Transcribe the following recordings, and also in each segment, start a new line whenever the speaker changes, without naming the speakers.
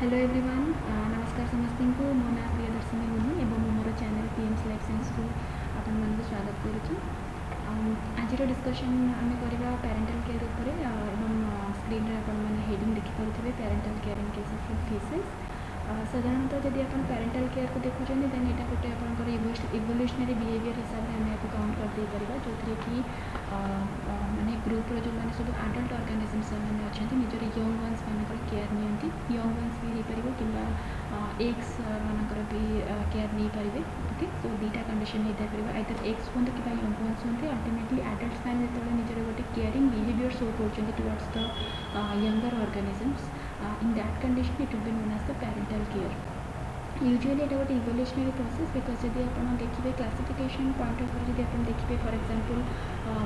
Hello everyone नमस्कार समस्त को मो ना प्रियदर्शिनी मुनि एवं मोर चैनल पीएमसी लाइफ साइंस को आपण मानक स्वागत करुच्ची। आज डिस्कशन आम करवा पेरेंटल केयर उपर एवं स्क्रीन रे आपण माने हेडिंग देखि पारुथिबे parental care in case of fishes. साधारणतः जदि आप पेरेंटल केयर को देखुं देन यहाँ गोटे आपंकर इवोल्यूशनरी बिहेवियर हिसाब से आम आपको काउंट करदे पार जो कि माने ग्रुप जो मैंने सब आडल्ट ऑर्गेनिजम्स मैंने अच्छा निजर यंग वन्स मानकर केयर नियंती यंग वन्स भी हो पार कि एग्स मानकर भी केयर नहीं पारे। ओके तो दुटा कंडीशन होता है आइदर एग्स हूँ कि यंग वन्स हूँ अल्टीमेटली आडल्ट मैंने जो निजर गोटे केयरिंग बिहेवियर शो कर towards the younger organisms in that condition it will be known as the parental care. Usually एटा गोटे इवोल्यूशनरी प्रोसेस बिकज जब आप देखिए क्लासिफिकेशन पॉइंट ऑफ व्यू जब आप देखिए फॉर एग्जांपल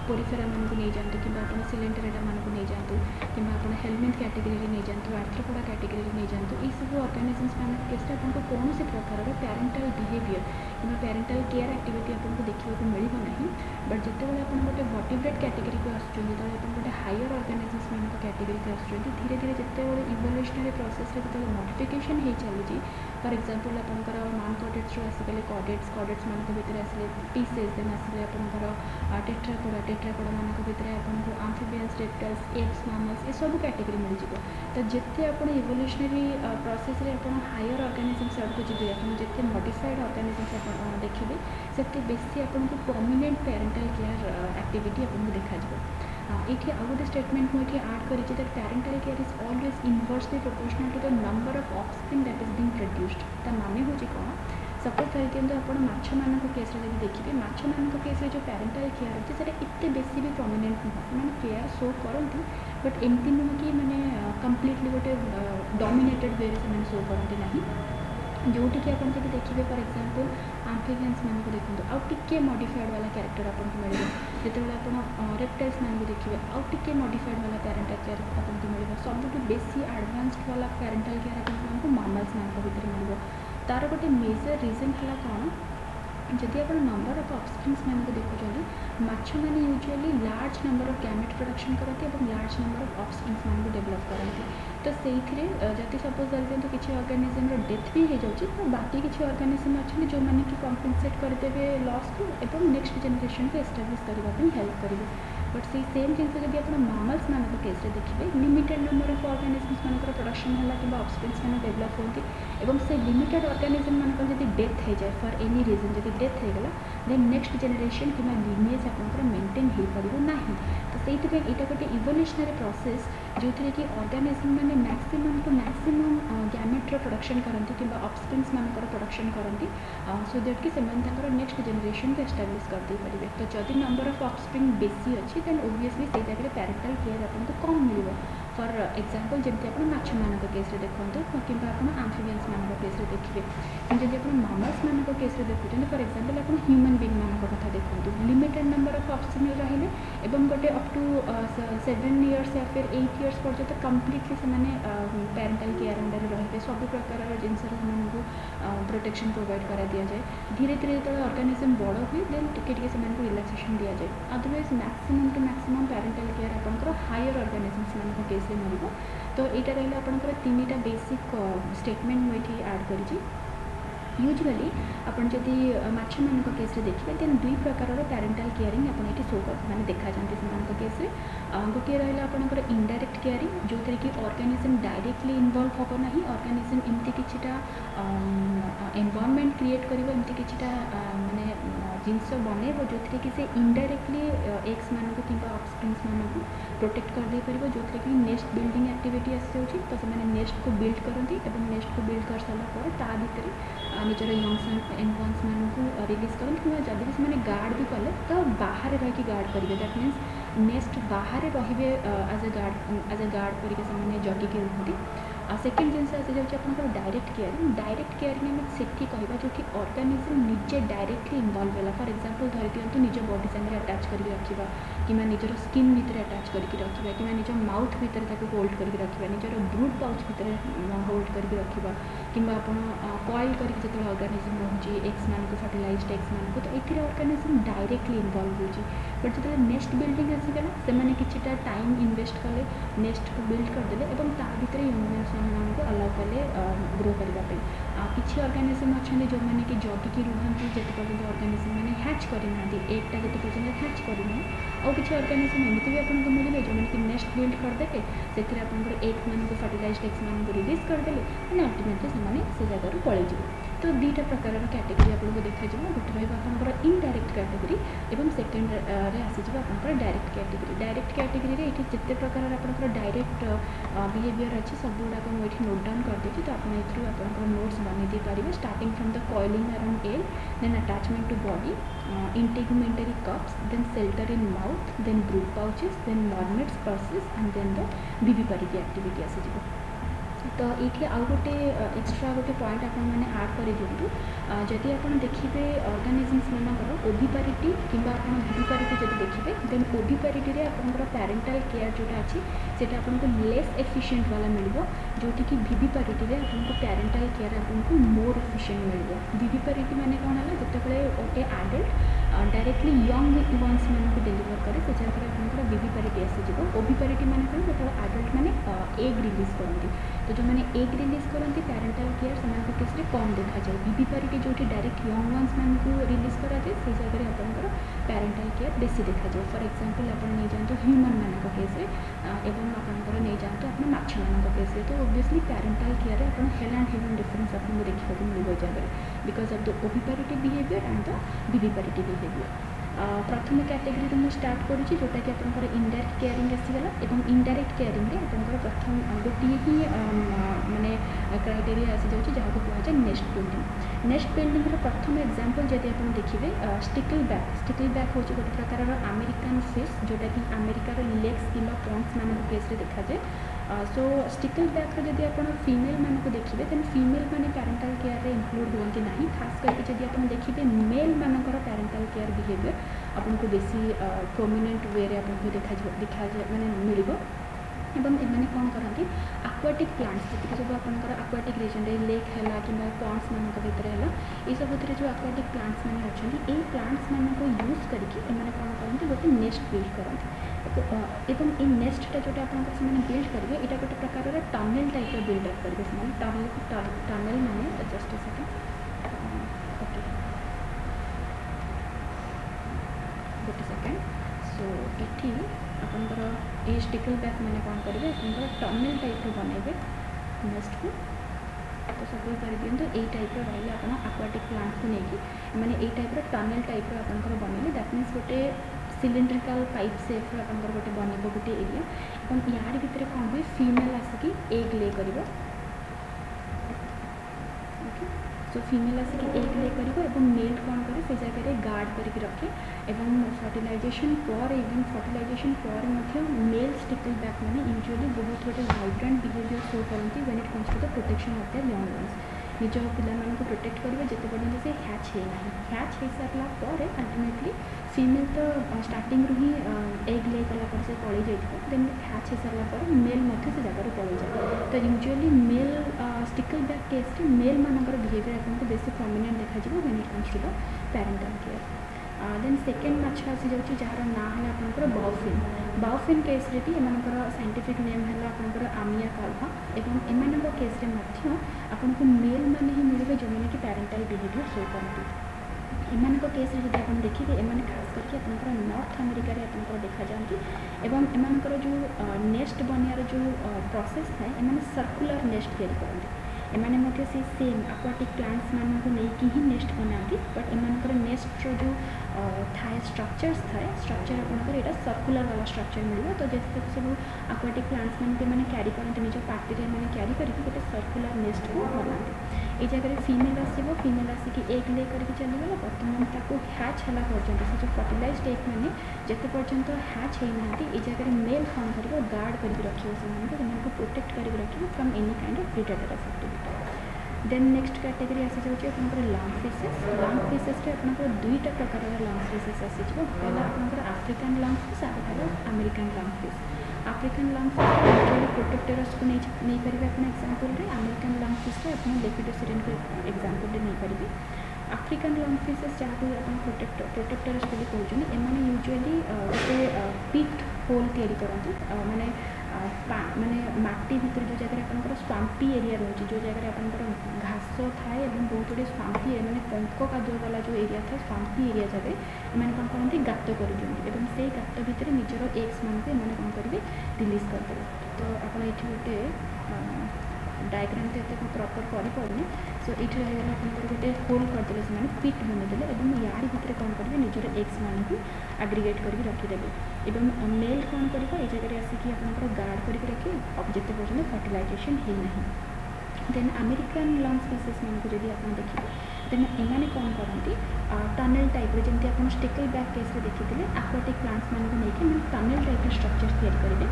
पोरिफेरा मानक नहीं जातु कि सिलेंडरेटा मानक नहीं जातु कि हेलमिंथ कैटेगरी नहीं जातु आर्थ्रोपोडा कैटेगरी नहीं जातु ये सब ऑर्गेनिजम्स मान केस आपको कौन से प्रकार पेरेंटल बिहेवियर कि पेरेंटल केयर एक्टिविटी आपको देखा मिलना ना बट जिते आप गोटे वर्टिब्रेट कैटेगरी को आसुँच आप गोटे हायर ऑर्गेनिजम्स मान कैटेगरी को आसुँच धीरे धीरे जिते इवोल्यूशनरी प्रोसेस जो मॉडिफिकेशन हो चलुची फॉर एग्जांपल आपंकर नॉन कॉडेट्स आसिगले कॉडेट्स मान भितर आसिले पीसेस देन आसिले आपंकर टेट्रापोडा मान भितर आपको आम्फिबियंस रेप्टाइल्स एप्स मैमल्स ये सब कैटेगरी मिल जाए। तो जिते आप इवोल्यूशनरी प्रोसेस रे आप हायर ऑर्गेनिजम्स आड़ को जी आप जिते मॉडिफाइड ऑर्गेनिजम्स आप देखिए से बेसी आपको प्रोमिनेंट पेरेंटल केयर एक्टिविटी आपको देखा ये आउ गोटे स्टेटमेंट मुझे आड कर parental care is always inversely proportional to the number of offspring that is being produced. ता माने हूँ कौन सपोज धरी दिखाँ आप माछ मान केस देखिए माछ मान केस जो पेरेंटल केयर अच्छे से इतने बेसी भी प्रोमिनेंट नुह से केयर शो करती बट एमती नुह कि मैंने कम्प्लीटली गोटे डोमिनेटेड वे से शो करती ना जोटि कि आप देखिए फॉर एग्जांपल आम्फिबियंस मान को देखो आउ टिके मॉडिफाइड वाला कैरेक्टर आपको मिले जो आप रेप्टाइल्स मान को देखिए आउ टिके मॉडिफाइड वाला पेरेंटल केयर आपको मिले सबुठ बेसी एडवांस्ड वाला पेरेंटल केयर आपको मामल्स मान भर मिले। तार गोटे मेजर रीजन है कौन जदि आप नंबर ऑफ ऑफस्प्रिंग्स मान को देखुं माछ मैंने usually large number of gamete production करती और लार्ज नंबर ऑफ ऑफस्प्रिंग्स मान को डेवलप करती। तो से जदि सपोज धर दिखाँ किसी ऑर्गेनिजम डेथ भी हो जाए तो बाकी किसी ऑर्गेनिजम अच्छे जो मैंने कि कम्पेनसेट करदे लॉस को और नेक्स्ट जनरेशन को एस्टाब्लिश करने हेल्प करेंगे। बट से सेम जिन जब आप मामल्स मान केस देखिए लिमिटेड नंबर ऑफ ऑर्गेनिजम्स मान प्रोडक्शन है कि ऑफस्प्रिंग्स मान डेवलप होती और से लिमिटेड ऑर्गेनिजम मान जब डेथ हो जाए फॉर एनी रीजन जब डेथ होगला देन नेक्स्ट जनरेशन कि लिनिएज आप मेंटेन हो पार ना। तो से यहाँ गोटे इवोल्यूशनरी प्रोसेस जो थी कि ऑर्गेनिजम मैंने मैक्सिमम टू मैक्सिमम गैमेट्र प्रोडक्शन करती कि ऑफस्प्रिंग्स मान प्रोडक्शन करती सो दैट कि नेक्स्ट जनरेशन को एस्टाब्लिश करदे पारे। तो जदि नंबर ऑफ ऑफस्प्रिंग बेसी अच्छी देन ओबियसली से जगह पेरेंटल केयर आपको कम मिले। फॉर एग्जांपल जमी आप माछ मान केस देखते कि आम्फिबियंस मान केस देखिए जब आप मामल्स मान केस देखुं फॉर एग्जांपल आप ह्यूमन बीइंग मान कथा देखो लिमिटेड नंबर ऑफ ऑफस्प्रिंग रहिले एवं गोटे अप टू 7 इयर्स या फिर 8 इयर्स पर्यंत कम्प्लीटली से पेरेंटल केयर अंडर रे सब प्रकार जिनस प्रोटेक्शन प्रोवाइड करा दि जाए। धीरे धीरे जो ऑर्गेनिजम बड़ हुए देन टिके रिलैक्सेशन दि जाए otherwise maximum to maximum parental care आपंकर हायर ऑर्गेनिजम्स मान केस मिल। तो यहाँ रहा आपंकर 3टा बेसिक स्टेटमेंट मुझे आड करी। यूजुअली आपन जदि माछ मान केस देखिए देन 2 प्रकार पेरेंटल केयरिंग आप शो कर मैंने देखा जाती से केस गोटे रहा आपंकर इनडायरेक्ट केयरिंग जो थी कि ऑर्गेनिजम डायरेक्टली इन्वॉल्व हम ना ऑर्गेनिजम एमती किछिटा एनवायरनमेंट क्रिएट करमती किछिटा माने जिनस बनइब जो थी कि से इनडायरेक्टली एग्स मान कि ऑफस्प्रिंग्स मान प्रोटेक्ट करदे पार जो थी कि नेस्ट बिल्डिंग एक्टिविटी आसी जाऊँगी तो से नेस्ट को बिल्ड करती नेस्ट को बिल्ड कर सारापर ता भीतर निजर यंग वन्स मान रिलीज करते कि जब भी से गार्ड भी कले तो बाहर रही गार्ड करेंगे दैट मीन्स नेस्ट बाहर रे एज ए गार्ड करके जगिक रुहति। सेकेंड जिन आसी जाऊँगी आप डायरेक्ट केयरिंग आम से कहवा जो कि ऑर्गेनिजम निजे डायरेक्टली इन्वॉल्व है फॉर एग्जांपल धरी दिखाँ निज बॉडी सागर अटैच करके रखा कि निजर स्किन भितर अटैच करके रखा कि निज माउथ भितर होल्ड करके रखा निजर ब्रूड पाउच भितर होल्ड करके रखा कि कॉइल करके जो ऑर्गेनिज्म रोचे एग्स मान फर्टिलाइज्ड एग्स मान तो ये ऑर्गेनिज्म डायरेक्टली इनवॉल्व होची बट जो नेस्ट बिल्डिंग आसीगला से किछिटा टाइम इन्वेस्ट कले नेस्ट को बिल्ड करदे और ता भितर ह्यूमन को अलाउ कले ग्रो करने किसी ऑर्गेनिज्म अच्छा जो मैंने कि जगिकी रुहती जिते पर्यटन ऑर्गेनिज्म मैंने हैच करना एगटा जिते पर्यटन हैच करना और किसी ऑर्गेनिज्म एमती भी आपको मिले जो मैंने कि नेस्ट बिल्ड करदे से आपंकर एग्स मान फर्टिलाइज्ड एग्स मान रिलीज करदे मैंने अल्टीमेटली से जगह पलैज तो दुईटा प्रकार कैटेगरी आपको देखा गोटे रहा इनडायरेक्ट कैटेगरी और सेकेंड आसीज आपंकर डायरेक्ट कैटेगरी ये जिते प्रकार आपंकर डायरेक्ट बिहेवियर अच्छी सब गुड़ाक मुझे नोट डाउन करदे तो आप नोट्स बनई पारे starting from the coiling around egg then attachment to body integumentary cups then shelter in mouth then brood pouches then mermaid's purses and then the viviparity activity आसीज तो ये आउ गोटे एक्सट्रा गोटे पॉइंट आपने आड कर दिंतु जदि आप देखिए ऑर्गेनिजम्स मानकर ओविपारिटी कि विविपारिटी जब देखिए देन ओविपारिटी आपंकर पैरेंटल केयर जोटा अच्छी से आपको लेस एफिशिएंट वाला मिल जोटि कि विविपारिटी आपको पैरेंटल केयर आपको मोर एफिशिएंट मिल विविपारिटी माने कौन है जितेबाला गोटे एडल्ट डायरेक्टली यंग वंस मानक डेलीवर करे से जगह आपंकर विविपारिटी आसीज ओविपारिटी माने कौन जो एडल्ट मैंने एग रिलीज करती तो जो मैंने एग रिलीज करती पैरेंटल केयर से केस में कम देखा जाए विविपारिटी जो डायरेक्ट यंग वंस मान रिलीज कराए से जगह आपंकर पैरेंटल केयर बेसी देखा जाए फॉर एग्जांपल आप नहीं जातु ह्यूमन मान केस एवं आपंकर नहीं जातु आप माछ मान केस तो ओब्वियसली पैरेंटल केयर आप हेल एंड ह्यूमन डिफरेंस आपको देखा मिले जगह because of the oviparity behaviour and the viviparity behaviour प्रथम कैटेगरी मुझे स्टार्ट करुँची जोटा कि आपंकर इनडायरेक्ट केयरिंग आसीगला एवं इनडायरेक्ट केयरिंग आपंकर प्रथम गोटे ही माने क्राइटेरिया आसी जाऊँगी जहाँ को कहुए नेस्ट बिल्डिंग प्रथम एग्जांपल जब आप देखिए स्टिकल बैक हूँ गोटे प्रकार अमेरिकन फिश जोटा कि अमेरिकार लेक्स कि पॉन्ड्स मान केस देखा जाए सो स्टिकल बैक जब आप फीमेल मान को देखिए देन फीमेल मैंने पैरेंटल केयर इंक्लूड होती ना खास करके जब आप देखिए मेल मानकर पैरेंटल केयर बिहेवियर आपको बेसी प्रोमिनेंट वे आपको देखा मैंने मिल एवं एमाने कौन करती आक्वाटिक प्लांट्स जी सब आपंकर आक्वाटिक रीजन लेक है कि पॉन्ड्स मान भर है ये सब जो आक्वाटिक प्लांट्स मैंने अच्छा ये प्लांट्स मान को यूज करके कौन करते गोटे नेस्ट बिल्ड करते एवं ये नेस्टा जोटा आपसे बिल्ड करेंगे यहाँ गोटे प्रकार टनेल टाइप बिल्डअप करेंगे टनेल मैंने जस्ट सेकेंड ओके गोटे सेकेंड सो ये आपंकर ये स्टिकल बैक मैंने कौन करेंगे आपंकर टनेल टाइप बनइबे नेस्ट को तो सब कर दिखाँ यही टाइप रही आप आक्वाटिक प्लांट को लेकिन मैंने यही टाइप टनेल टाइप आपंकर बनइले दैट मीन्स गोटे सिलिंड्रिकल पाइप सेफ्र आपंकर गोटे बनइब गोटे एरिया और यार भितर कौन हुए फीमेल आसिक एग ले कर सो फीमेल आसिक एग ले कर मेल कौन करे से जगह गार्ड करके रखे एवं फर्टिलाइजेशन पर इवन फर्टिलाइजेशन पर मेल स्टिकल बैक मैंने यूजुअली बहुत गोटे वाइब्रेंट बिहेवियर शो करती when it comes to the protection of the young ones निज पिला प्रोटेक्ट करेंगे जिते पर्यटन से हैच होना हैच हो सारा पर अल्टीमेटली फीमेल तो स्टार्टिंग ही एग ले कला से पलि जाए देन हैच हो सारा पर मेल से जगह पलि जाए तो usually male stickleback case male मानकर बिहेवियर आपको बेसी प्रोमिनेंट देखा when it comes to the parental care then second माछ आसी जाऊँगी जार ना है आपंकर बाउफिन केस रे भी एमनकर साइंटिफिक नेम है आपंकर आमिया काल्वा एवं एम केस आपको मेल मैंने ही मिले जो मैंने कि पैरेंटल बिहेवियर शो करती एम केस जब आप देखिए एम खास करके आपंकर नॉर्थ अमेरिका आपंकर देखा जाती एवं एमनकर जो नेस्ट बनियार जो प्रोसेस थाए एम सर्कुलर नेस्ट तैयारी करते एमाने से सेम आक्वाटिक प्लांट्स मान को लेकिन ही नेस्ट बनाती बट एमनकर नेस्ट जो थाए स्ट्रक्चर्स थाए स्ट्रक्चर आपंकर यहाँ सर्कुलर वाला स्ट्रक्चर मिले तो जैसे सब आक्वाटिक प्लांट्स मैंने क्यारी करते निज पार्टी मैंने क्यारी करके गोटे सर्कुलर नेस्ट को बनाते ये जगह फीमेल आसो फीमेल आसिक एग ले करके चलीगला बर्तमान ताको हैच है पर्यटन से जो फर्टिलाइज्ड एग मैंने जिते पर्यंत हैच होना ये जगह मेल कौन कर गार्ड करके रखिए से प्रोटेक्ट करके रखिए from any kind of predators activity then next category आसी जाऊँगी आपंकर लंग फिशेस। लंग फिशेस आपंकर दुईटा प्रकार लंग फिशेस आसीज। पहला आपंकर आफ्रिकान लंग फिश आर पहला American lung fish. African lung fish actually protectors को नहीं पारे आप एग्जांपल रे। अमेरिकन लंग फिश आप लेपिडोसिरेन को एग्जांपल नहीं पारे। आफ्रिकान लंग फिशेस जहाँ को आप प्रोटेक्टरस बोली कहते हैं यूजुअली गोटे पिट होल तैयारी करती माने माने माटी भितर जो जगह आपंकर स्वाम्पी एरिया रोचे जो जगह आपंकर घास थाए बहुत गुड़े स्वाम्पी मैंने पंक कादुआ वाला जो एरिया था स्वाम्पी एरिया जगह मैंने कौन करते गात कर दिखाते से गात भितर निजर एग्स मान को कौन करेंगे रिलीज करदे। तो आप गोटे डायग्राम तो ये प्रॉपर करनी सो ये रहीगला आप गोटे होल करदे से पिट बनेदेले यार भितर कौन करेंगे निजर एग्स मान को आग्रिगेट करके रखिदेवे एवं मेल कौन कर जगह आसिक आप गार्ड करके रखी अब जिते पर्यटन फर्टिलाइजेशन होना। देन अमेरिकन लंग स्पीसीज मान को जब आप देखिए देन एमाने कौन करती टनल टाइप जमी आप स्टिकल बैक केस देखी आक्वाटिक प्लांट्स मान को लेकिन टनल टाइप स्ट्रक्चर तैयारी करेंगे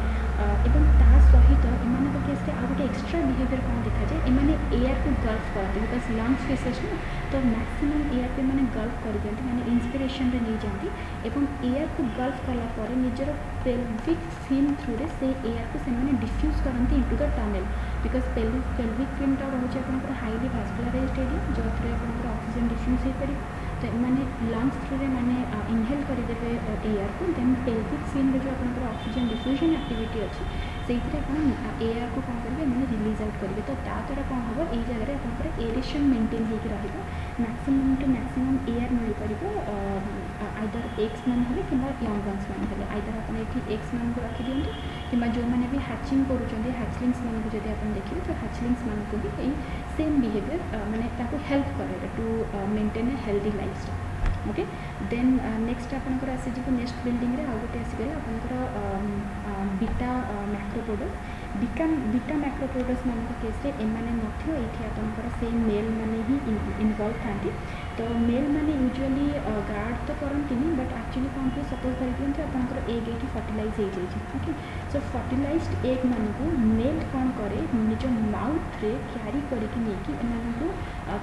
एवं ता सहित एम केस आउ गोटे एक्सट्रा बिहेवियर कौन देखा जाए एमाने एयर को गल्फ करते बिकज लंग स्पीसीज ना तो मैक्सिमम एयर को मैंने गल्फ कर दिखाते मैंने इंस्पिरेशन नहीं जाती एवं एयर को गल्फ कलापर निजर पेल्विक फिन थ्रू रे से एयर को से डिफ्यूज करती into the tunnel because pelvic फिनटा रोचे आप हाईली भास्कुलराइज्ड एरिया जो थ्रू आप ऑक्सीजन डिफ्यूज हो पार तो मैंने लंग्स थ्रू रे मैंने इनहेल करदेवे एयर को देन पेल्विक फिन जो आप ऑक्सीजन डिफ्यूजन एक्टिविटी अच्छी से एयर को कौन करेंगे मैंने रिलीज आउट करेंगे तो द्वारा कौन हम ये जगह आप एरेशन मेंटेन हो मैक्सिमम टू मैक्सिमम एयर मिल पार आइदर एक्स मान हेल्ले कि यंग वंस मान हेल्ले आइदर आप एक्स मान को रखी दिंतु कि जो मैंने भी हैचिंग करुँच हैचलिंग्स मान को जब आप देखिए तो हैचलिंग्स मान को भी यही सेम बिहेवियर मैंने हेल्प करे to maintain a healthy lifestyle. Okay then next आपंकर आसीज नेक्स्ट बिल्डिंग रे आउ गोटे आसीगला आपंकर बीटा मैक्रोपोडस बीटा मैक्रोपोडस मान केस एमाने ये आपंकर सेम मेल माने ही इनवॉल्व था तो मेल माने यूजुअली गार्ड तो करती बट एक्चुअली कौन कि सपोज कर दिखाते आपंकर एग ये फर्टिलाइज हो जाए। ओके सो फर्टिलाइज्ड एग मान को मेल कौन करे निज माउथ रे क्यारी करके नहीं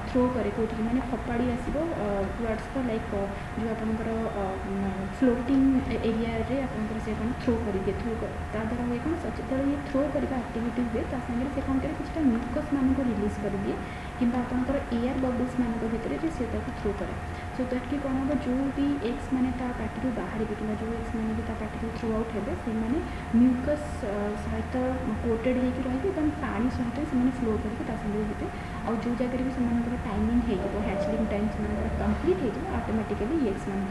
थ्रो करे कौटी मैंने फपाड़ी आसो टुवर्ड्स द लाइक जो आपंकर फ्लोटिंग एरिया रे आपंकर से कौन थ्रो करेंगे थ्रो द्वारा हुए कौन जो ये थ्रो करवा एक्टिविटी हुए सागर से कौन करे किसी म्यूकस मान को रिलीज कर दिए कि आपंकर एयर बबल्स मान भितर से थ्रो करे सो दैट कि कौन हम जो भी एग्स मैंने पार्टी बाहर कि जो एग्स मैंने भी पार्टी थ्रू आउट हे से म्यूकस सहित कोटेड होकर रही पानी सहित से फ्लो करके भितर आउ जो जगह भी से टाइमिंग हो हैचलिंग टाइम से कंप्लीट हो ऑटोमेटिकली एग्स मान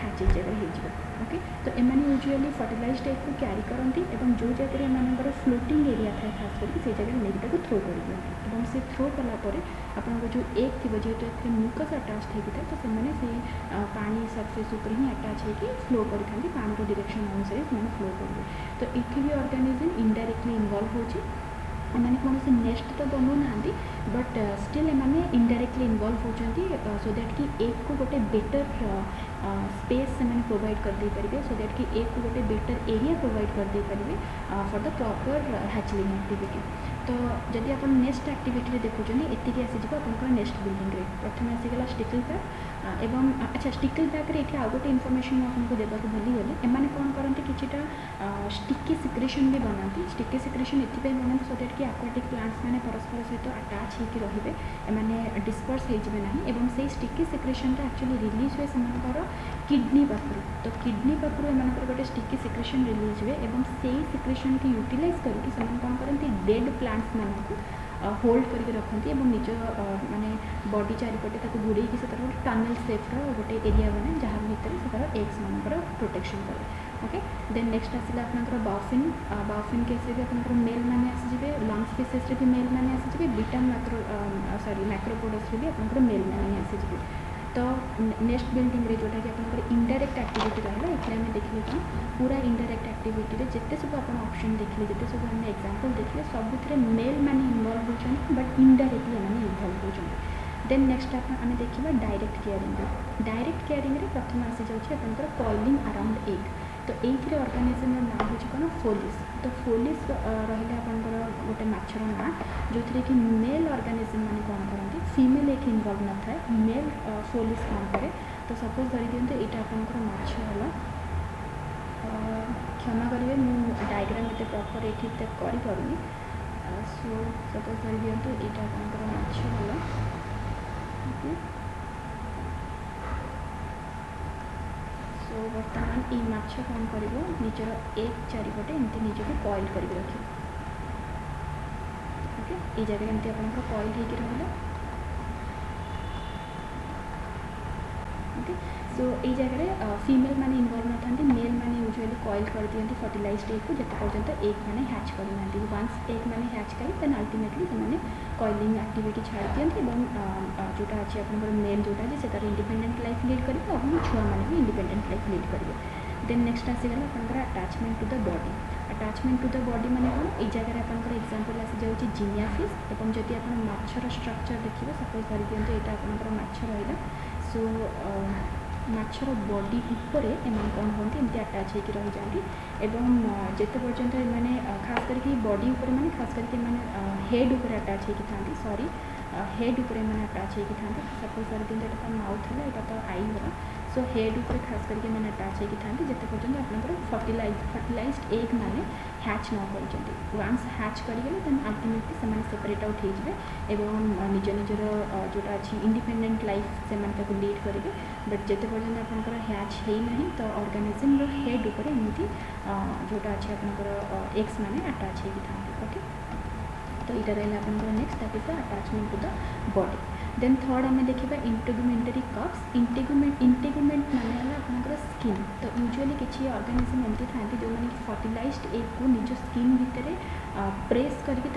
हैचिंग जगह हो। ओके तो एम यूजुअली फर्टिलाइज्ड एग को क्यारी करती जो जगह एम फ्लोटिंग एरिया था खास करके से जगह नहीं थ्रो कर दिखाते से थ्रो कलापर आप जो एग थी जेहेतु ए म्यूकस अटाच होता तो से पानी सरफेस उपर ही अटाच होकर फ्लो करते पानी डायरेक्शन अनुसार से फ्लो करेंगे तो ये भी ऑर्गेनिज्म इनडायरेक्टली इन्वॉल्व होची मैंने कौन से नेस्ट तो बनाऊ ना बट स्टिल एमाने इनडायरेक्टली इन्वॉल्व होती सो दैट कि एग को गोटे बेटर स्पेस से प्रोवाइड कर दे पारे सो दैट कि एग को गोटे बेटर एरिया प्रोवाइड कर दे पारे for the proper hatchling activity. तो जब आप नेक्स्ट एक्टिविटी देखुं ये आसीज आप नेक्स्ट बिल्डिंग रे प्रथम आसीगला स्टिकल बैग एवं अच्छा स्टिकल बैग रे आउ गोटे इनफॉरमेशन आपको देवाक भूलीगली एमाने कौन करते किछिटा स्टिकी सिक्रेशन भी बनाती स्टिकी सिक्रेशन ये बनाते सो दैट कि एक्वाटिक प्लांट्स मैंने परस्पर सहित अटाच होकर रहिबे एमाने डिस्पर्स होइजिबे नाही एवं से स्टिकी सिक्रेशनटा एक्चुअली रिलीज हुए सेमानकर किडनी पाखरु तो किडनी पाखरु एमानकर गोटे स्टिकी सिक्रेशन रिलीज हुए एवं से सिक्रेशन की यूटिलाइज करके सेमान कौन करते डेड प्लांट्स मान को होल्ड करके रखती निज माने बॉडी चारिपटे घोड़े से गोटे टनल सेफ्र गोटे एरिया बने जहाँ भितर से एग्स मानकर प्रोटेक्शन करे। ओके देन नेक्स्ट आसला आपंकर बाफिन बाफिन केस भी आप मेल मैंने आसीजे लंग स्पीसीज भी मेल मैंने आसीजे बीटा मैक्रोपोडस भी आप मेल मैंने आसीजे। तो नेक्स्ट बिल्डिंग रे जोटा कि आप इनडायरेक्ट एक्टिविटी रहा ये आम देखिए कौन पूरा इनडायरेक्ट एक्टिविटी जिते सब आप ऑप्शन देखिए जिते सब आम एग्जांपल देखिए सबुथ मेल मैंने इन्वॉल्व होती बट इनडायरेक्टली मैंने इन्वॉल्व होती। देन नेक्स्ट आम देखा डायरेक्ट केयरिंग प्रथम आसी जाऊँगी आप कॉइलिंग अराउंड एग तो ये ऑर्गेनिज्म ना हूँ कौन फोलिस। तो फोलिस रहा आपंकर गोटे माछर ना जो थी कि मेल ऑर्गेनिज्म मैंने कौन करती फीमेल एक इनवॉल्व न था मेल फोलिस कौन करे। तो सपोज धरी दिखते यहाँ आपंकर माछ है क्षमा करेंगे मुझे डायग्राम ये प्रॉपर ये करें सो सपोज धरी दिखते यहाँ आपंकर माछ है सो बर्तमान ये माछ कौन कर निजर एग चारिपटे एमती निजक कॉइल कर रख ओके ये जगह एमती आप कॉइल हो रहा ओके। सो ये जगह फीमेल माने इनवॉल्व न था मेल माने यूजुअली कॉइल कर दिखती फर्टिलाइज्ड एग को जिते पर्यंत एग मैंने हैच करना वंस एग मैंने हैच करें देन अल्टीमेटली से कॉइलिंग एक्टिविटी छाड़ दिखती जोटा अच्छी आप मेल जोटा है से इंडिपेंडेंट लाइफ लीड करेंगे और छुआ मैंने भी इंडिपेंडेंट लाइफ लीड करेंगे। देन नेक्स्ट आसीगला आपंकर attachment to the body. Attachment to the body माने कौन ये जगह आपंकर एग्जांपल आसी जाउची जिनिया फिश एवं जदि आप माछर स्ट्रक्चर देखिए सपोज धरी दिखते यहाँ आपंकर माछ रहा सो माछर बॉडी ऊपर एम कौन होती एमती अटैच होकर रही जाती एवं जिते पर्यंत मैंने खास करके बॉडी ऊपर मैंने खास करके मैंने हेड ऊपर अटैच होकर था सॉरी हेड ऊपर मैंने अटैच होकर था सपोज धरी दिखते यहाँ तो माउथ है यहाँ तो आई होला सो हेड ऊपर खास करके मैंने अटैच होकर था जिते पर्यंत आपंकर फर्टिलाइज्ड एग मैंने हैच न कर वंस हैच करगले देन अल्टीमेटली से सेपरेट आउट हो निज निजर जोटा अच्छी इंडिपेंडेंट लाइफ से लीड करेंगे। बट जिते पर्यंत आपंकर हैच है ना तो ऑर्गेनिज्म हेड ऊपर एमती जोटा अच्छे आपंकर एग्स मैंने अटैच होकर था ओके। तो यहाँ रहा आपंकर next that is the attachment to the body. Then third आम देखा इंटेगुमेंटरी कप्स। इंटेगुमेंट माने आपंकर स्किन। तो यूजुअली किसी ऑर्गेनिज्म एमती था जो मैंने फर्टिलाइज्ड एग को निज स्किन भितर प्रेस करके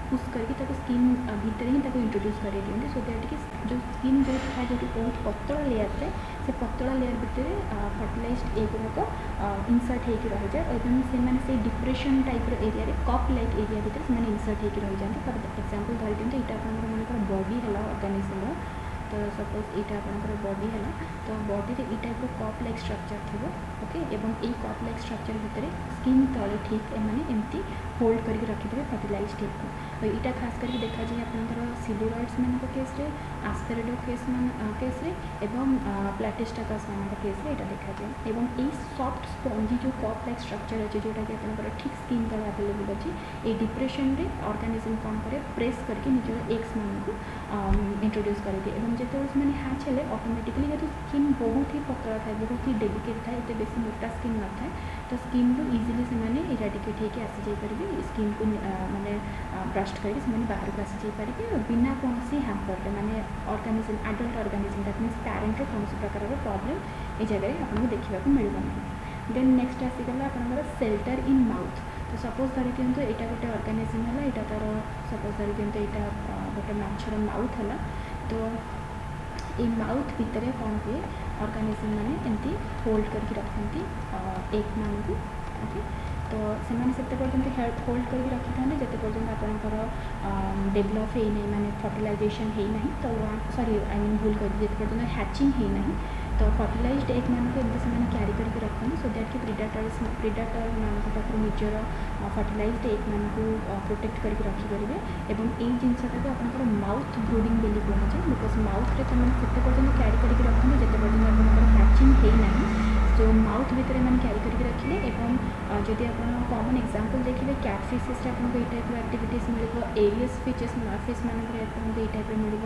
पुश करके स्किन भितर ही इंट्रोड्यूस कर दिखते सो दैट कि जो स्किन जो था जो बहुत पतला लेयर थे से पतला लेयर भितर फर्टिलाइज्ड एग गुड़ाक इनसर्ट होकर रही जाए से depression type area cup like area भितर से इंसर्ट होकर रही जाते। फॉर एग्जांपल धरी दिखते यहाँ आप मन बॉडी है ऑर्गेनिज्म तो सपोज यहाँ आपंकर बॉडी है तो बॉडी रे टाइप कप लाइक स्ट्रक्चर थी ओके एवं ये कप लाइक स्ट्रक्चर भितर स्किन तले ठीक एमती होल्ड करके रखिथे फर्टिलाइज्ड एग को। तो यहाँ खास करके देखा जाए आपंकर सिलुरॉइड्स मान केस आस्पेरेडोफेस केस एवं प्लैटिस्टाकस मान केस यहाँ देखा जाए एवं ये सॉफ्ट स्पंजी जो कप लाइक स्ट्रक्चर अच्छे जोटा कि आपंकर ठीक स्किन तले अवेलेबल अच्छी ये डिप्रेशन रे ऑर्गेनिज्म कौन करे प्रेस करके निजर एग्स मान को इंट्रोड्यूस करदिए एवं जो मैंने हैच हेल्ले ऑटोमेटिकली जेहतु स्किन बहुत ही पतला था बहुत ही डेलिकेट था ये बेस मोटा स्किन न था तो स्किन रू इजिली से इराडिकेट होकर आसी जापरेंगे स्किन को माने ब्रस्ट करके बाहर को आसी जापरेंगे बिना कौन हैम्पर माने organism adult organism that means parent कौन प्रकार प्रॉब्लम ये जगह आपको देखा मिलना। देन नेक्स्ट आसीगला आपंकर सेल्टर इन माउथ। तो सपोज धरी दिखते यहाँ गोटे ऑर्गेनिज्म है यहाँ तार सपोज धरी दिखते यहाँ गोटे माछर माउथ है तो ये माउथ भितर कौन हुए ऑर्गेनिज्म मैंने एमती होल्ड करके रखती एग मान को ओके। तो से पर्यटन होल्ड करके रखी था जिते पर्यटन आपंकर डेभलप है नहीं माने फर्टिलाइजेशन है ना तो सॉरी आई मीन भूल कर जिते पर्यटन हैचिंग है ना तो फर्टिलाइज्ड एग मान को एमती से क्यारी करके रखते सो दैट कि प्रिडेटर मान पाखु निजर फर्टिलाइज्ड एग मान को प्रोटेक्ट करके रखिपारे एवं ये जिनसा को आपंकर माउथ ब्रूडिंग बोली कहुए बिकज माउथ रे से पर्यटन क्यारी करके रखते जिते पर्यटन आपंकर हैचिंग है ना तो माउथ भितर मैंने क्यारी करके रखिले एवं जदि आप कॉमन एग्जांपल देखिए कैटफिशेस आपको ये टाइप एक्टिविटीज मिल एरियस फिश मान आपको ये टाइप मिल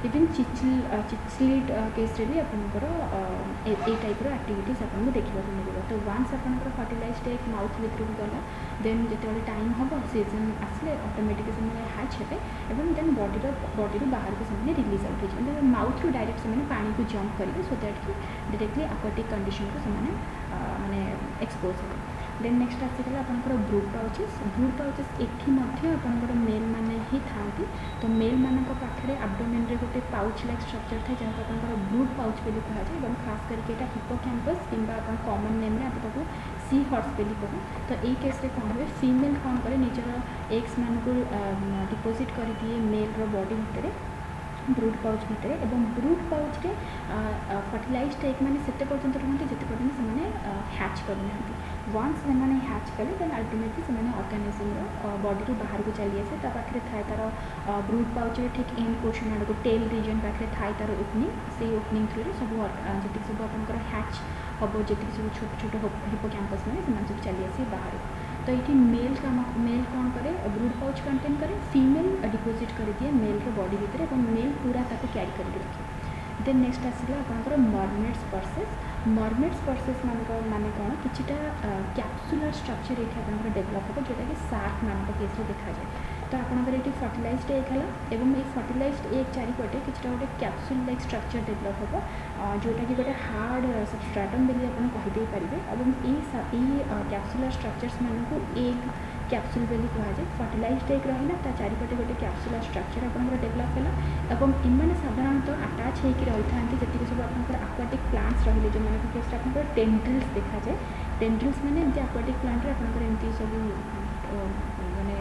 इवन चिचलिड केस भी आपंकर ये टाइप एक्टिविटीज आपको देखा मिल तो वंस आपंकर फर्टिलाइज्ड एग माउथ भितर को गला देन जो टाइम हम सीजन आसले ऑटोमेटिकली से हैच हे एवं देन बॉडी बाहर को से रिलीज आउट हो माउथ रू डायरेक्ट से पानी को जंप करेंगे सो दैट कि डायरेक्टली aquatic कंडीशन को से माने एक्सपोज हो। देन नेक्स्ट आसीगला आपंकर ब्रूड पाउचेस एठी आपंकर मेल माने ही था तो मेल मान पाखे एब्डोमेन रे गोटे पाउच लाइक स्ट्रक्चर था जहाँ आपंकर ब्रूड पाउच बोली कहुए और खास करके यहाँ हिप्पोकैम्पस कि कॉमन नेम रे आप सी हॉर्स बोली कहूँ। तो ये केस रे कौन हुए फीमेल कौन करे निजर एग्स मान को डिपोजिट कर दिए मेल रो बॉडी भितर ब्रूड पाउच भितर एवं ब्रूड पाउच रे फर्टिलाइज्ड एग मैंने से पर्यटन रुहति जिते पर्यटन से हैच करना वन्स से हैच कले देन अल्टिमेटली से ऑर्गेनिज्म बॉडी रू बाहर को चली आसे पाखे थाए तार ब्रूड पाउच ठीक एंड पोर्शन आड़ को टेल रिजन पाखे थाए तार ओपनिंग से ओपनिंग थ्रू सब जी सब आप हैच हम जी सब छोट छोट हिप्पोकैम्पस मैंने सब चली आसे बाहर तो ये मेल कौन करे ब्रूड पाउच कंटेन करे फीमेल डिपोजिट कर दिए मेल रो बॉडी भितर और मेल पूरा ताको कैरी करके रखे देन नेक्स्ट आसला आपनकर मर्मेड्स पर्सेस माने कौन किछिटा कैप्सुलर स्ट्रक्चर ये आपनकर डेवलप हो जोटा कि शार्क नामक केस रे देखा जाए तो आपनकर ये फर्टिलाइज्ड एग है एवं ये फर्टिलाइज्ड एग चारिपटे किछिटा गोटे कैप्सुल लाइक स्ट्रक्चर डेवलप हो जोटा कि गोटे हार्ड सबस्ट्राटम बोली आपन कहि दे परिबे एवं ई कैप्सुलर स्ट्रक्चर्स मानकु एग कैप्सुल बोली कहुए फर्टिलाइज्ड एग रहा ता चारिपटे गोटे कैप्सुलर स्ट्रक्चर आपनकर डेवलप है एवं इनमें साधारणतः अटाच होकर रही था जी सब आप आक्वाटिक प्लांट्स रही जो मैंने केस आप टेंड्रिल्स देखा जाए टेंड्रिल्स मैंने आक्वाटिक प्लांट आपंकर एमती सब माने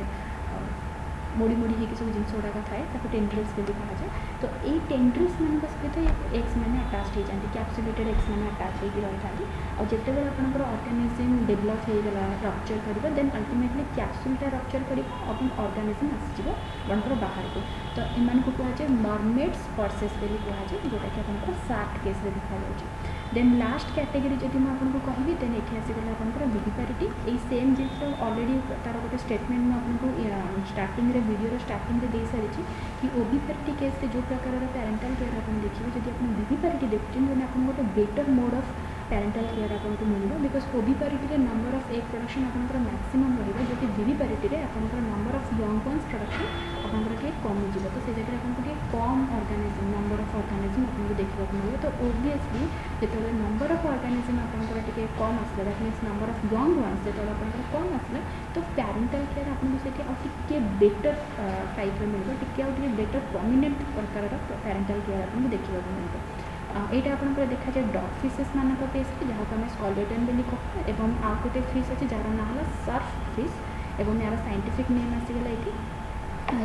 मोड़ी मोड़ी होगी सब जिन गुड़ाक थाए टेंड्रिल्स भी कहा जाए तो ये टेंड्रिल्स मान सहित एग्स मैंने अटाच हो जाती कैप्सुलेटेड एग्स मैंने अटाच होकर रही था और जिते बड़े आपंकर ऑर्गेनिज्म डेवलप होगा रप्चर कर देन अल्टिमेटली कैप्सुलटा रप्चर कर ऑर्गेनिज्म आसीज आपंकर बाहर को तो इन कहुए मर्मेड्स पर्सेस बोली कहुए जोटा कि आपंकर शार्क केस देखा जाए देन लास्ट कैटेगरी जब मुझे कहबी देन ये आसीगला आपंकर विविपारिटी ये सेम जिन ऑलरेडी तार गोटे स्टेटमेंट मुझे स्टार्टिंग वीडियो स्टार्टिंग दे सारी कि ओविपारिटी केस रे जो प्रकार पेरेंटल केयर आप देखिए जब आप विविपारिटी देखुं देन आप गोटे better mode of parental care आपको मिल because oviparity number of egg production आपंकर मैक्सिमम रही जो कि विविपारिटी आपंकर number of young ones production आपंकर टे कमिज तो से जगह आपको कम ऑर्गेनिज्म नंबर ऑफ ऑर्गेनिज्म आपको देखा मिले तो ओबियसली जो नंबर ऑफ ऑर्गेनिज्म आपंकर टे कम आसला that means number of young ones जो आपंकर कम आसला तो पेरेंटल केयर आपको से बेटर टाइप मिले टे बेटर प्रोमिनेंट प्रकार पेरेंटल केयर आपको देखा मिले यहाँ आपंकर देखा जाए डॉग फिशेस मान केस जहाँ को आम स्कॉलेटन बोली कहू एवं आउ गोटे फिश अच्छे जार ना है सर्फ फिश एवं यार साइंटिफिक नेम आसीगला ये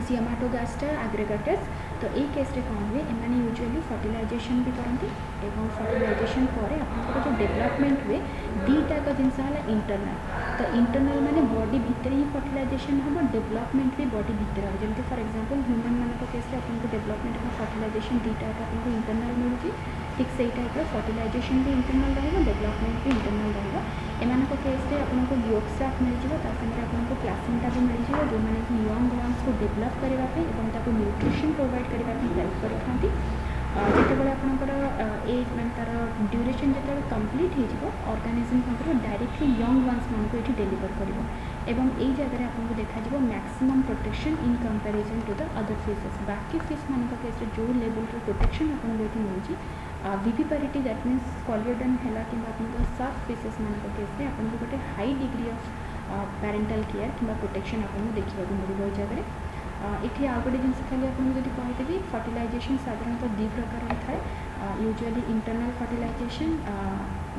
सियामाटोगास्टर एग्रेगेटस तो ये केस रे कौन हुए एम यूजुअली फर्टिलाइजेशन भी करती एवं फर्टिलाइजेशन पर आपंकर जो डेवलपमेंट हुए दीटाक जिनस है इंटरनल तो इंटरनल माने बॉडी भितर ही फर्टिलाइजेशन हम डेवलपमेंट भी बॉडी भितर हम जमी फॉर एग्जांपल ह्यूमन मान केस आपको डेवलपमेंट और फर्टिलाइजेशन दीटाक आपको इंटरनल मिलूँ ठीक से टाइप फर्टिलाइजेशन भी इंटरनल रहा डेवलपमेंट भी इंटरनल रहा एम केस आपको योक सैक मिल जाए आपको प्लासेंटा भी मिल जाए जो मैंने कि यंग वन्स को डेवलप करने और न्यूट्रिशन प्रोवाइड करने हेल्प करते जितेबाला आपंकर एज मैं तार ड्यूरेशन जो कंप्लीट हो ऑर्गेनिज्म डायरेक्टली यंग वन्स मान को ये डेलीवर कर एवं यही जगह आपको देखा maximum protection in comparison to the other fishes बाकी फिश मान केस जो लेवल प्रोटेक्शन आपको ये मिलूँ विविपारिटी दैट मीन्स स्कॉलियोडन है कि सर्फ फिशेस मान केस आपको गोटे high degree of parental care कि प्रोटेक्शन आपको देखा मिले जगह ये आउ गोटे जिन खाली आपको कहीदेवी फर्टिलाइजेशन साधारणतः दु प्रकार थाए usually internal fertilisation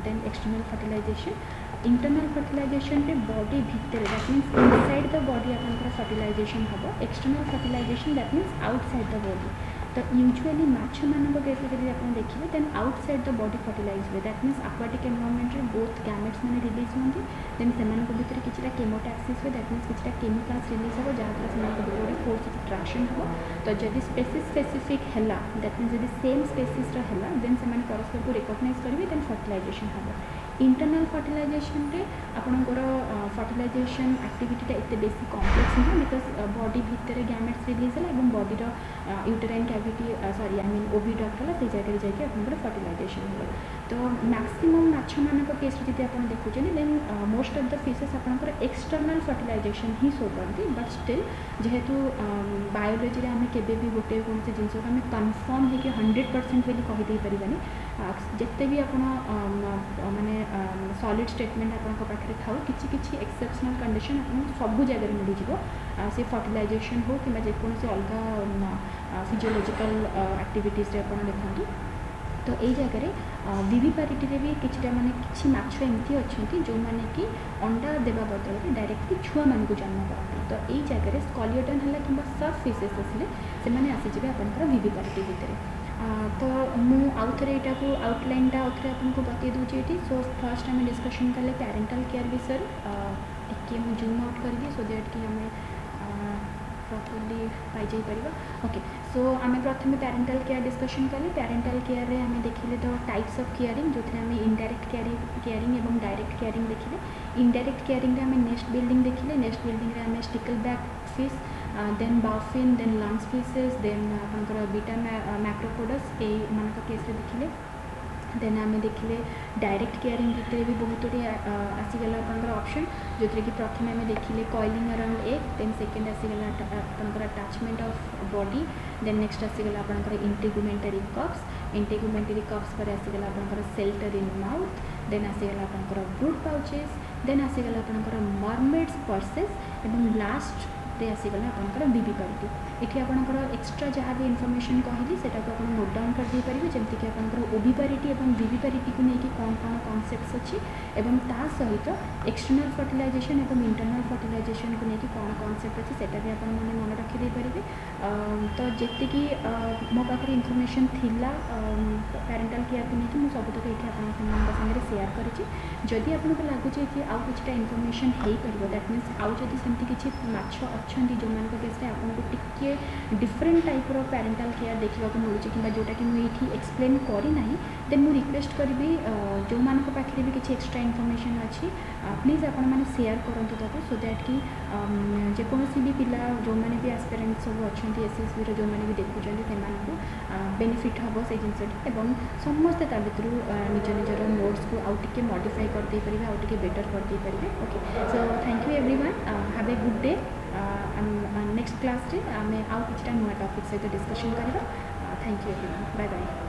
then external fertilisation internal fertilisation रे बॉडी भितर that means inside the body आपंकर फर्टिलाइजेशन हम external fertilisation that means outside the body तो यूजुअली माछ मान केस जब आप देखिए then outside the body fertilise हुए दैट मीन्स आक्वाटिक एनवायरनमेंट रे बोथ गैमेट्स मैंने रिलीज होती देन से भितर किसी केमोटैक्सिस हुए दैट मीन्स किसी केमिकल्स रिलीज हो जहाँ से बॉडी फोर्स ऑफ अट्रैक्शन हो तो जब स्पेसीज स्पेसिफिक है दैट मीन्स जब सेम स्पेसीज है देन से परस्पर को रिकग्नाइज करेंगे देन फर्टिलाइजेशन हम इंटरनल फर्टिलाइजेशन रे आपणकर फर्टिलाइजेशन एक्टिविटीटा एत बेसी कॉम्प्लेक्स नुह बिकज बॉडी भितर गैमेट्स रिलीज है बॉडीर uterine cavity sorry I mean oviduct है से जगह जाकि आपंकर फर्टिलाइजेशन हो तो मैक्सिमम माछ मान केस जब आप देखुचे then most of the fishes आपंकर एक्सटर्नल फर्टिलाइजेशन ही शो करती बट स्टिल जेहेतु बायोलोजी आम के गोटे कौन से जिन आम कनफर्म होकर 100% बोली कहीदे पारानी जिते भी आप माने सॉलिड स्टेटमेंट आपंक पाखे था कि एक्सेप्शनल कंडीशन आपको सब जगह मिल से फर्टिलाइजेशन हो कि जेकोसी अलग फिजियोलॉजिकल एक्टिविटीज आप देखते तो यही जगह विविपारिटी भी किसी माने किसी माछ एमती अच्छा जो मैंने कि अंडा देवा बदल में डायरेक्टली छुआ मान जन्म करते तो यही जगह स्कॉलियोडन है कि सर्फ फिशेस आसिले से आसीजे आपंकर विविपारिटी भितर तो मु आउ थे यहाँ आउटलाइनटा आउ थे आपको बतई दूसरी ये सो फर्स्ट आम डिस्कसन कले पेरेंटल केयर विषय टे मुझे जूम आउट कर सो दैट कि आम प्रॉपर्ली पाई पार ओके सो आम प्रथम पेरेंटल केयर डिस्कसन कले पेरेंटल केयर रे आम देखिले तो टाइप्स ऑफ केयरिंग जो थे आम इनडायरेक्ट केयरिंग एवं डायरेक्ट केयरिंग देखिले इनडायरेक्ट केयरिंग रे आम नेस्ट बिल्डिंग देखिले नेस्ट बिल्डिंग रे आम stickleback fish then bowfin then lungs fishes then आपंकर बीटा मैक्रोपोडस ए मान केस देखिले देन आम देखिले डायरेक्ट केयरिंग भितर भी बहुत गुड़े आसीगला ऑप्शन जो कि प्रथम आम देखिले coiling around egg then second आसीगला आपंकर attachment of body then next आसीगला आपंकर इंटेगुमेंटरी कप्स पर आसीगला आपंकर सेल्टर इन माउथ देन आसीगला आपंकर ब्रूड पाउचेस देन आसीगला आपंकर मर्मेड्स पर्सेस एवं लास्ट रे आसीगला आपंकर विविपारिटी ये आपंकर एक्स्ट्रा जहाँ भी इनफॉरमेशन कहली सेटा को आप नोट डाउन कर दे पारिबे जेमति कि आपंकर ओविपारिटी एवं विविपारिटी को लेकिन कौन कौन कॉन्सेप्ट्स अच्छी एवं ता सहित एक्सटर्नल फर्टिलाइजेशन एवं इंटरनल फर्टिलाइजेशन को लेकिन कौन कॉन्सेप्ट अच्छी सेटा भी आपन माने मन रखी दे पारिबे तो जेतिकी मो पाखे इनफॉरमेशन थिला पेरेंटल केयर को लेकिन मुझे सबतक ये आप सामने शेयर करी जदि आपको लगुच कि आउ किछटा इनफॉरमेशन हो पार दैट मीन्स आउ जदि सेमती किसी माछ अच्छा जो मान केस आपको टिके डिफरेंट टाइप रो पेरेंटल केयर देखा मिलूँ कि जोटा कि मुझे एक्सप्लेन करना देन मुझे रिक्वेस्ट करी जो मान पाखे भी किसी एक्सट्रा इनफॉरमेशन अच्छी प्लीज आपण मैंने शेयर करूँ ताको सो दैट कि जेकोसी भी पिला जो मैंने भी एस्पिरेंट सब अच्छा एसएसबी जो मैंने भी देखुं से बेनिफिट हम से जिनस समस्ते भर निज निजर नोट्स को आउ टे मॉडिफाई करदे पारे आउ टे बेटर करदे पारे okay so thank you everyone have a good day next class रे आम आउ कि नुआ टॉपिक सहित डिस्कशन करवा thank you everyone bye bye.